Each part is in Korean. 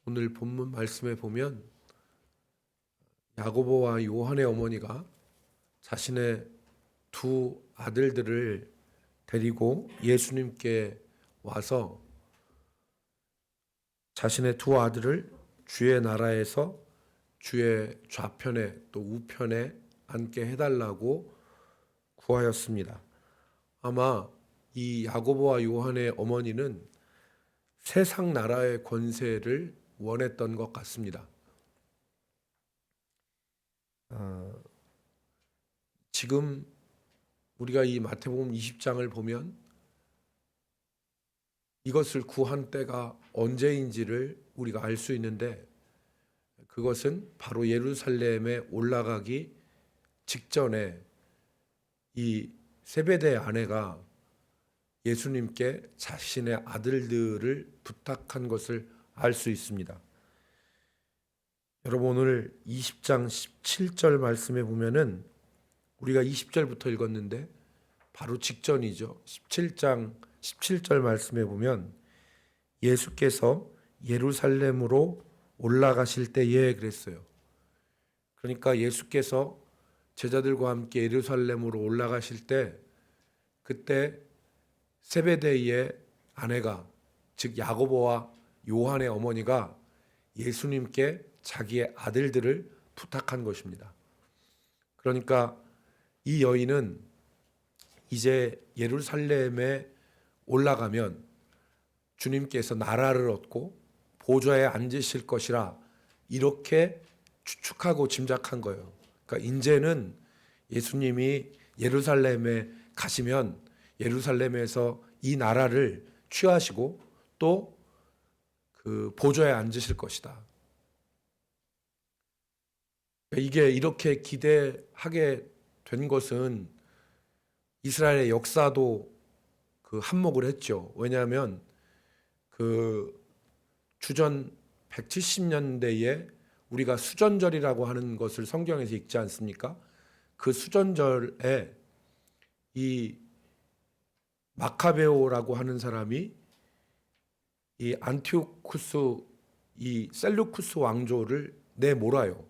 오늘 본문 말씀에 보면 야고보와 요한의 어머니가 자신의 두 아들들을 데리고 예수님께 와서 자신의 두 아들을 주의 나라에서 주의 좌편에 또 우편에 앉게 해달라고 구하였습니다. 아마 이 야고보와 요한의 어머니는 세상 나라의 권세를 원했던 것 같습니다. 지금 우리가 이 마태복음 20장을 보면 이것을 구한 때가 언제인지를 우리가 알 수 있는데, 그것은 바로 예루살렘에 올라가기 직전에 이 세베대의 아내가 예수님께 자신의 아들들을 부탁한 것을 알 수 있습니다. 여러분, 오늘 20장 17절 말씀에 보면은 우리가 20절부터 읽었는데 바로 직전이죠. 17장 17절 말씀에 보면 예수께서 예루살렘으로 올라가실 때에 그랬어요. 그러니까 예수께서 제자들과 함께 예루살렘으로 올라가실 때, 그때 세베대의 아내가, 즉 야고보와 요한의 어머니가 예수님께 자기의 아들들을 부탁한 것입니다. 그러니까 이 여인은 이제 예루살렘에 올라가면 주님께서 나라를 얻고 보좌에 앉으실 것이라 이렇게 추측하고 짐작한 거예요. 그러니까 이제는 예수님이 예루살렘에 가시면 예루살렘에서 이 나라를 취하시고 또 그 보좌에 앉으실 것이다. 이게 이렇게 기대하게 된 것은 이스라엘의 역사도 그 한몫을 했죠. 왜냐하면 그 주전 170년대에 우리가 수전절이라고 하는 것을 성경에서 읽지 않습니까? 그 수전절에 이 마카베오라고 하는 사람이 이 안티오쿠스, 이 셀루쿠스 왕조를 내몰아요.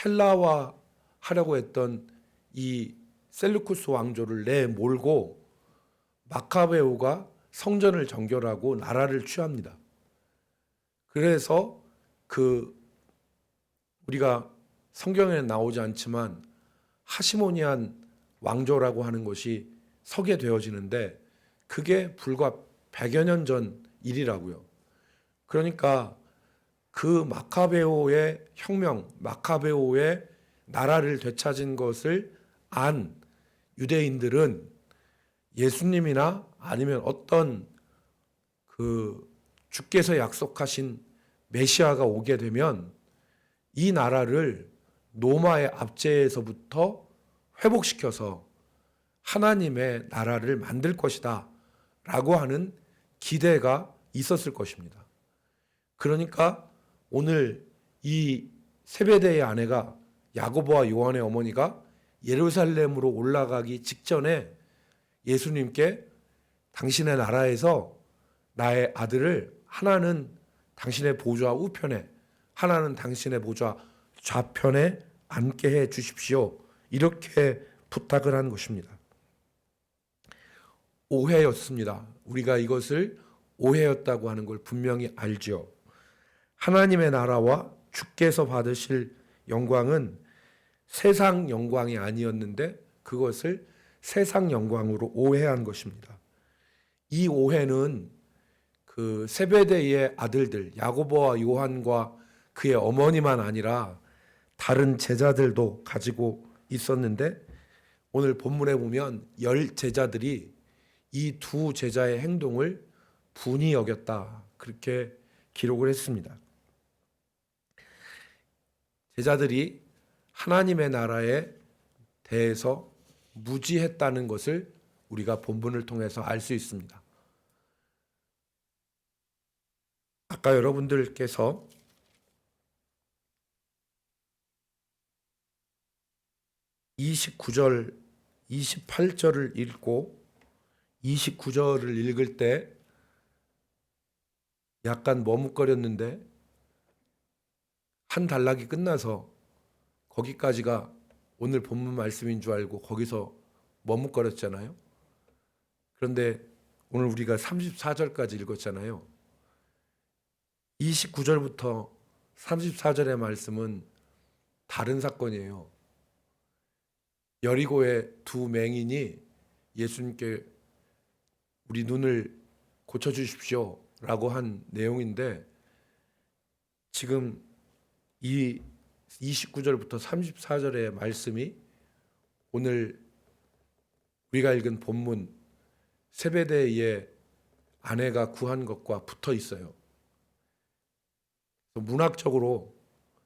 헬라화 하려고 했던 이 셀루쿠스 왕조를 내몰고 마카베오가 성전을 정결하고 나라를 취합니다. 그래서 그 우리가 성경에는 나오지 않지만 하시모니안 왕조라고 하는 것이 서게 되어지는데, 그게 불과 100여 년 전 일이라고요. 그러니까 그 마카베오의 혁명, 마카베오의 나라를 되찾은 것을 안 유대인들은 예수님이나 아니면 어떤 그 주께서 약속하신 메시아가 오게 되면 이 나라를 로마의 압제에서부터 회복시켜서 하나님의 나라를 만들 것이다 라고 하는 기대가 있었을 것입니다. 그러니까 오늘 이 세베대의 아내가, 야고보와 요한의 어머니가 예루살렘으로 올라가기 직전에 예수님께 당신의 나라에서 나의 아들을 하나는 당신의 보좌 우편에, 하나는 당신의 보좌 좌편에 앉게 해 주십시오, 이렇게 부탁을 한 것입니다. 오해였습니다. 우리가 이것을 오해였다고 하는 걸 분명히 알죠. 하나님의 나라와 주께서 받으실 영광은 세상 영광이 아니었는데 그것을 세상 영광으로 오해한 것입니다. 이 오해는 그 세베대의 아들들 야고보와 요한과 그의 어머니만 아니라 다른 제자들도 가지고 있었는데, 오늘 본문에 보면 10 제자들이 이 두 제자의 행동을 분이 여겼다, 그렇게 기록을 했습니다. 제자들이 하나님의 나라에 대해서 무지했다는 것을 우리가 본문을 통해서 알 수 있습니다. 아까 여러분들께서 29절, 28절을 읽고 29절을 읽을 때 약간 머뭇거렸는데 한 단락이 끝나서 거기까지가 오늘 본문 말씀인 줄 알고 거기서 머뭇거렸잖아요. 그런데 오늘 우리가 34절까지 읽었잖아요. 29절부터 34절의 말씀은 다른 사건이에요. 여리고의 두 맹인이 예수님께 우리 눈을 고쳐주십시오 라고 한 내용인데, 지금 이 29절부터 34절의 말씀이 오늘 우리가 읽은 본문 세베대의 아내가 구한 것과 붙어 있어요. 문학적으로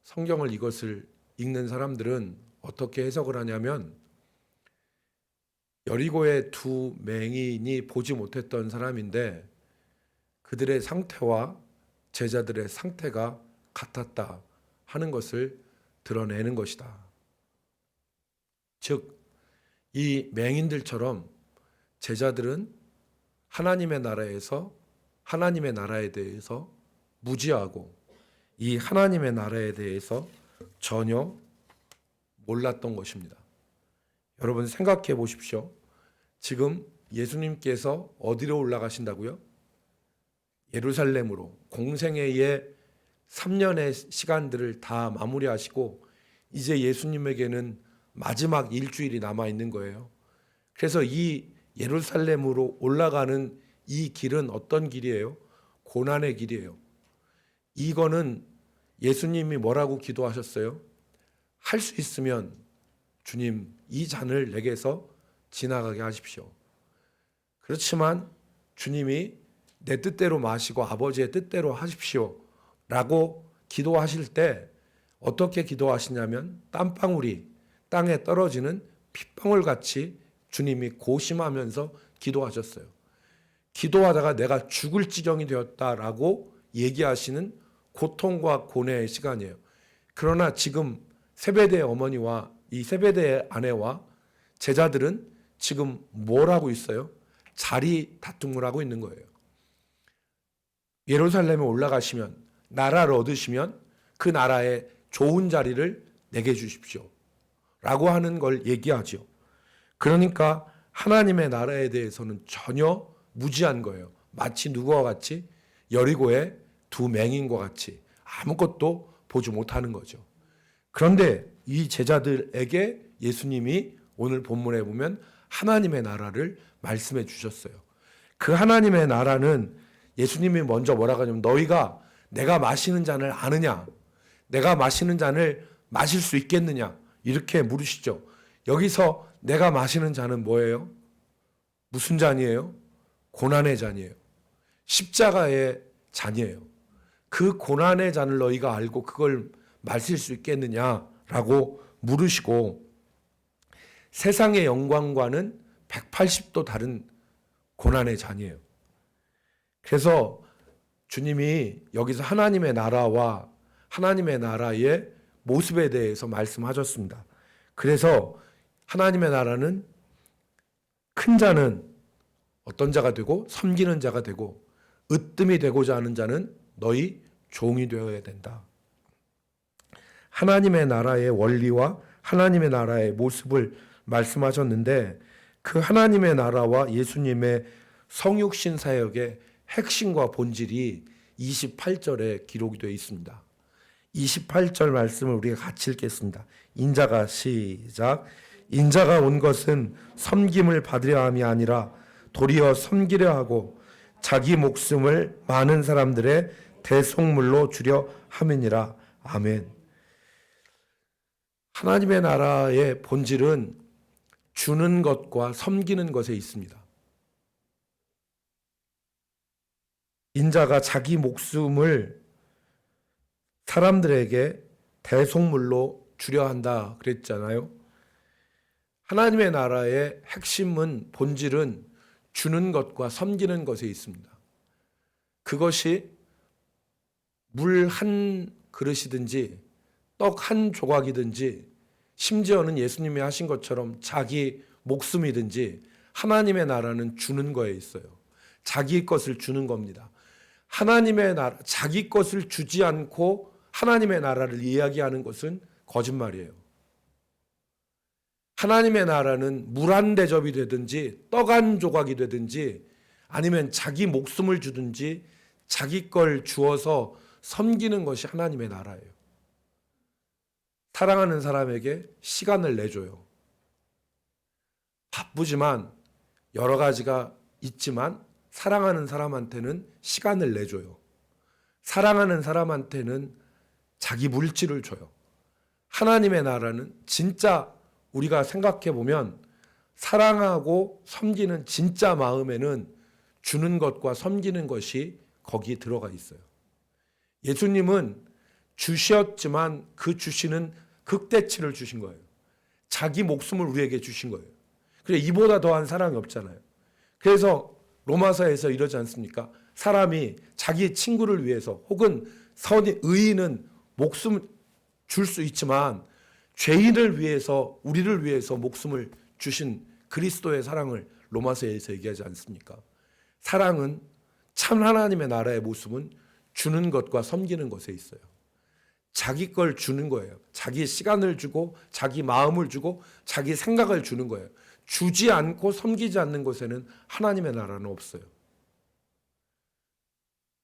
성경을 이것을 읽는 사람들은 어떻게 해석을 하냐면, 여리고의 두 맹인이 보지 못했던 사람인데 그들의 상태와 제자들의 상태가 같았다 하는 것을 드러내는 것이다. 즉, 이 맹인들처럼 제자들은 하나님의 나라에서 하나님의 나라에 대해서 무지하고 이 하나님의 나라에 대해서 전혀 몰랐던 것입니다. 여러분 생각해 보십시오. 지금 예수님께서 어디로 올라가신다고요? 예루살렘으로. 공생애의 3년의 시간들을 다 마무리하시고 이제 예수님에게는 마지막 일주일이 남아 있는 거예요. 그래서 이 예루살렘으로 올라가는 이 길은 어떤 길이에요? 고난의 길이에요. 이거는 예수님이 뭐라고 기도하셨어요? 할 수 있으면 주님 이 잔을 내게서 지나가게 하십시오. 그렇지만 주님이 내 뜻대로 마시고 아버지의 뜻대로 하십시오 라고 기도하실 때 어떻게 기도하시냐면 땀방울이 땅에 떨어지는 핏방울 같이 주님이 고심하면서 기도하셨어요. 기도하다가 내가 죽을 지경이 되었다라고 얘기하시는 고통과 고뇌의 시간이에요. 그러나 지금 세베대의 어머니와 이 세베대의 아내와 제자들은 지금 뭘 하고 있어요? 자리 다툼을 하고 있는 거예요. 예루살렘에 올라가시면, 나라를 얻으시면 그 나라의 좋은 자리를 내게 주십시오 라고 하는 걸 얘기하죠. 그러니까 하나님의 나라에 대해서는 전혀 무지한 거예요. 마치 누구와 같이? 여리고의 두 맹인과 같이 아무것도 보지 못하는 거죠. 그런데 이 제자들에게 예수님이 오늘 본문에 보면 하나님의 나라를 말씀해 주셨어요. 그 하나님의 나라는 예수님이 먼저 뭐라고 하냐면 너희가 내가 마시는 잔을 아느냐? 내가 마시는 잔을 마실 수 있겠느냐? 이렇게 물으시죠. 여기서 내가 마시는 잔은 뭐예요? 무슨 잔이에요? 고난의 잔이에요. 십자가의 잔이에요. 그 고난의 잔을 너희가 알고 그걸 마실 수 있겠느냐라고 물으시고, 세상의 영광과는 180도 다른 고난의 잔이에요. 그래서 주님이 여기서 하나님의 나라와 하나님의 나라의 모습에 대해서 말씀하셨습니다. 그래서 하나님의 나라는 큰 자는 어떤 자가 되고 섬기는 자가 되고 으뜸이 되고자 하는 자는 너희 종이 되어야 된다. 하나님의 나라의 원리와 하나님의 나라의 모습을 말씀하셨는데, 그 하나님의 나라와 예수님의 성육신 사역의 핵심과 본질이 28절에 기록이 되어 있습니다. 28절 말씀을 우리가 같이 읽겠습니다. 인자가 시작. 인자가 온 것은 섬김을 받으려 함이 아니라 도리어 섬기려 하고 자기 목숨을 많은 사람들의 대속물로 주려 함이니라. 아멘. 하나님의 나라의 본질은 주는 것과 섬기는 것에 있습니다. 인자가 자기 목숨을 사람들에게 대속물로 주려 한다 그랬잖아요. 하나님의 나라의 핵심은, 본질은 주는 것과 섬기는 것에 있습니다. 그것이 물 한 그릇이든지 떡 한 조각이든지, 심지어는 예수님이 하신 것처럼 자기 목숨이든지, 하나님의 나라는 주는 거에 있어요. 자기 것을 주는 겁니다. 하나님의 나라, 자기 것을 주지 않고 하나님의 나라를 이야기하는 것은 거짓말이에요. 하나님의 나라는 물 한 대접이 되든지 떡 한 조각이 되든지 아니면 자기 목숨을 주든지 자기 걸 주어서 섬기는 것이 하나님의 나라예요. 사랑하는 사람에게 시간을 내줘요. 바쁘지만 여러 가지가 있지만 사랑하는 사람한테는 시간을 내줘요. 사랑하는 사람한테는 자기 물질을 줘요. 하나님의 나라는 진짜 우리가 생각해 보면 사랑하고 섬기는 진짜 마음에는 주는 것과 섬기는 것이 거기 들어가 있어요. 예수님은 주셨지만 그 주시는 극대치를 주신 거예요. 자기 목숨을 우리에게 주신 거예요. 그래 이보다 더한 사랑이 없잖아요. 그래서 로마서에서 이러지 않습니까? 사람이 자기 친구를 위해서 혹은 의인은 목숨 줄 수 있지만 죄인을 위해서 우리를 위해서 목숨을 주신 그리스도의 사랑을 로마서에서 얘기하지 않습니까? 사랑은 참 하나님의 나라의 모습은 주는 것과 섬기는 것에 있어요. 자기 걸 주는 거예요. 자기 시간을 주고 자기 마음을 주고 자기 생각을 주는 거예요. 주지 않고 섬기지 않는 곳에는 하나님의 나라는 없어요.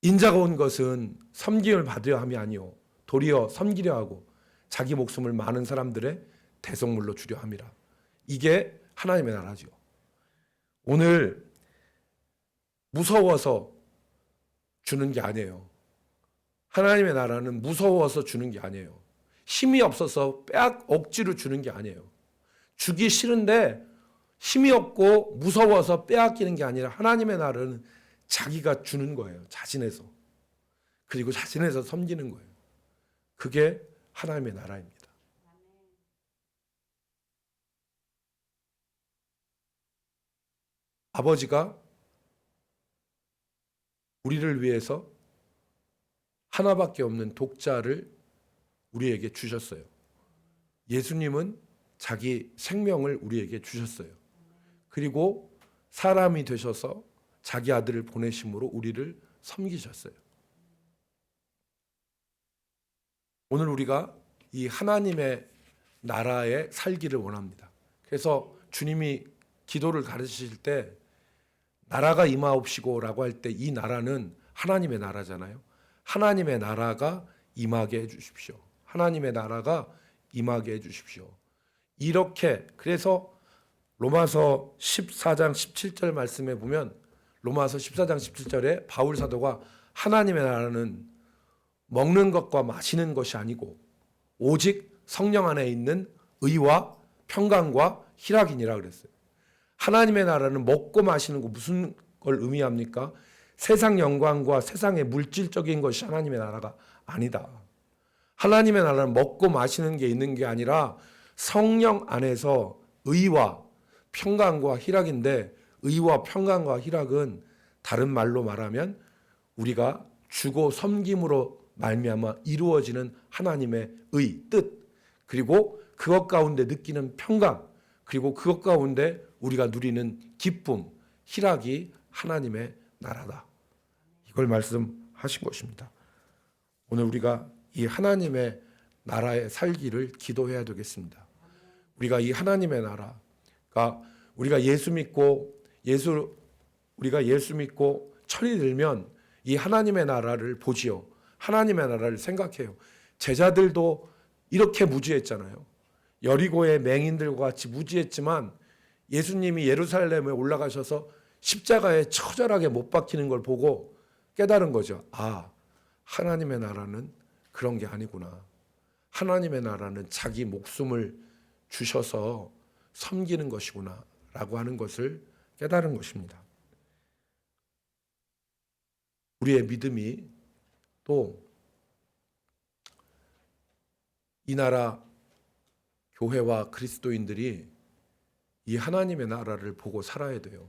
인자가 온 것은 섬김을 받으려 함이 아니요 도리어 섬기려 하고 자기 목숨을 많은 사람들의 대속물로 주려 함이라. 이게 하나님의 나라죠. 오늘 무서워서 주는 게 아니에요. 하나님의 나라는 무서워서 주는 게 아니에요. 힘이 없어서 억지로 주는 게 아니에요. 주기 싫은데 힘이 없고 무서워서 빼앗기는 게 아니라 하나님의 나라는 자기가 주는 거예요. 자진해서. 그리고 자진해서 섬기는 거예요. 그게 하나님의 나라입니다. 아버지가 우리를 위해서 하나밖에 없는 독자를 우리에게 주셨어요. 예수님은 자기 생명을 우리에게 주셨어요. 그리고 사람이 되셔서 자기 아들을 보내심으로 우리를 섬기셨어요. 오늘 우리가 이 하나님의 나라에 살기를 원합니다. 그래서 주님이 기도를 가르치실 때 나라가 임하옵시고라고 할 때 이 나라는 하나님의 나라잖아요. 하나님의 나라가 임하게 해주십시오. 하나님의 나라가 임하게 해주십시오. 이렇게 그래서 로마서 14장 17절 말씀에 보면 로마서 14장 17절에 바울 사도가 하나님의 나라는 먹는 것과 마시는 것이 아니고 오직 성령 안에 있는 의와 평강과 희락이니라 그랬어요. 하나님의 나라는 먹고 마시는 거 무슨 걸 의미합니까? 세상 영광과 세상의 물질적인 것이 하나님의 나라가 아니다. 하나님의 나라는 먹고 마시는 게 있는 게 아니라 성령 안에서 의와 평강과 희락인데 의와 평강과 희락은 다른 말로 말하면 우리가 주고 섬김으로 말미암아 이루어지는 하나님의 의, 뜻 그리고 그것 가운데 느끼는 평강 그리고 그것 가운데 우리가 누리는 기쁨, 희락이 하나님의 나라다. 이걸 말씀하신 것입니다. 오늘 우리가 이 하나님의 나라에 살기를 기도해야 되겠습니다. 우리가 이 하나님의 나라가 우리가 예수 믿고 철이 들면 이 하나님의 나라를 보지요. 하나님의 나라를 생각해요. 제자들도 이렇게 무지했잖아요. 여리고의 맹인들과 같이 무지했지만 예수님이 예루살렘에 올라가셔서 십자가에 처절하게 못 박히는 걸 보고 깨달은 거죠. 아, 하나님의 나라는 그런 게 아니구나. 하나님의 나라는 자기 목숨을 주셔서 섬기는 것이구나 라고 하는 것을 깨달은 것입니다. 우리의 믿음이 또 이 나라 교회와 그리스도인들이 이 하나님의 나라를 보고 살아야 돼요.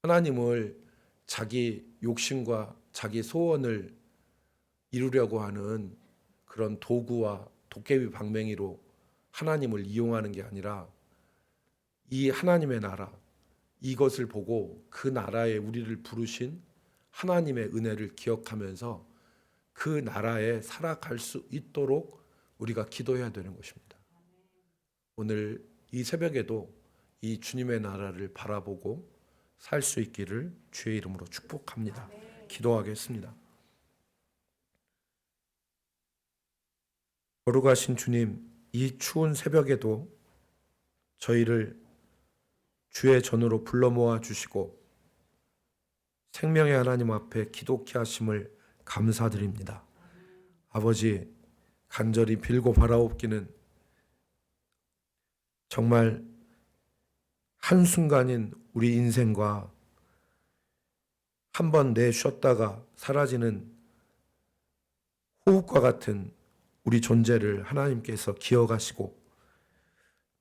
하나님을 자기 욕심과 자기 소원을 이루려고 하는 그런 도구와 도깨비 방맹이로 하나님을 이용하는 게 아니라 이 하나님의 나라 이것을 보고 그 나라에 우리를 부르신 하나님의 은혜를 기억하면서 그 나라에 살아갈 수 있도록 우리가 기도해야 되는 것입니다. 오늘 이 새벽에도 이 주님의 나라를 바라보고 살 수 있기를 주의 이름으로 축복합니다. 기도하겠습니다. 거룩하신 주님, 이 추운 새벽에도 저희를 주의 전으로 불러 모아 주시고 생명의 하나님 앞에 기도케 하심을 감사드립니다. 아버지, 간절히 빌고 바라옵기는 정말 한순간인 우리 인생과 한번 내쉬었다가 사라지는 호흡과 같은 우리 존재를 하나님께서 기억하시고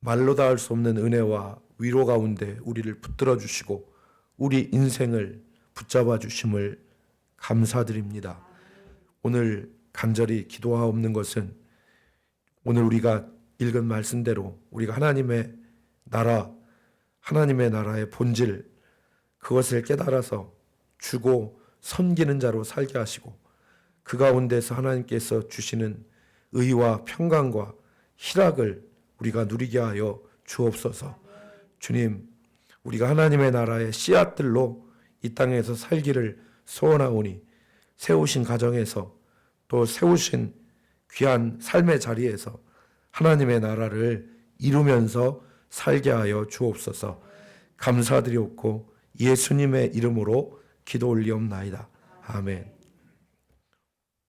말로 닿을 수 없는 은혜와 위로 가운데 우리를 붙들어 주시고 우리 인생을 붙잡아 주심을 감사드립니다. 오늘 간절히 기도하옵는 것은 오늘 우리가 읽은 말씀대로 우리가 하나님의 나라, 하나님의 나라의 본질, 그것을 깨달아서 주고 섬기는 자로 살게 하시고 그 가운데서 하나님께서 주시는 의와 평강과 희락을 우리가 누리게 하여 주옵소서. 주님, 우리가 하나님의 나라의 씨앗들로 이 땅에서 살기를 소원하오니 세우신 가정에서 또 세우신 귀한 삶의 자리에서 하나님의 나라를 이루면서 살게 하여 주옵소서. 감사드리옵고 예수님의 이름으로 기도 올리옵나이다. 아멘.